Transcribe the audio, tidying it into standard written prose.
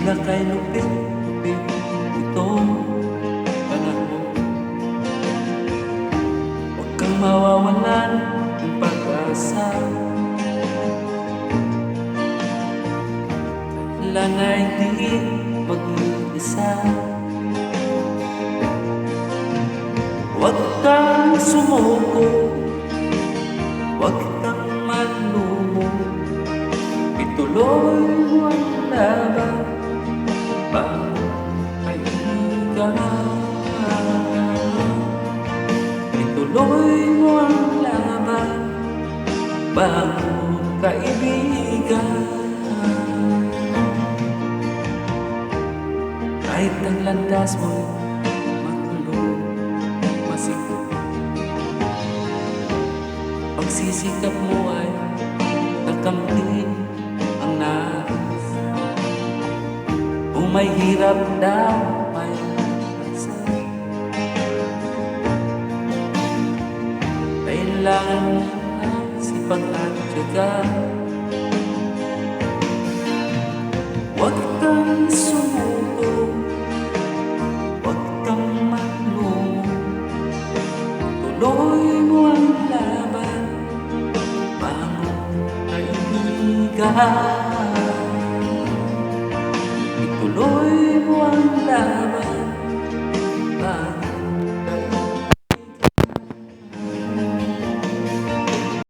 Tila kay lupit-lupit itong panahon. Huwag kang mawawalan ng pag-asa. Kailan ay di mag-iisa. Huwag kang sumuko, huwag kang manlumo. Ituloy mo ang laban, kaibigan. Ituloy mo ang laban, kaibigan. Kahit ang landas mo'y makulong, masikip, pagsisikap mo ay kakamtin ang nais. Kung may hirap daw, may isa. Kailangan ng sipag at tiyaga. Huwag kang sumuko, huwag kang maglumo. Tuloy mo ang laban, kaibigan.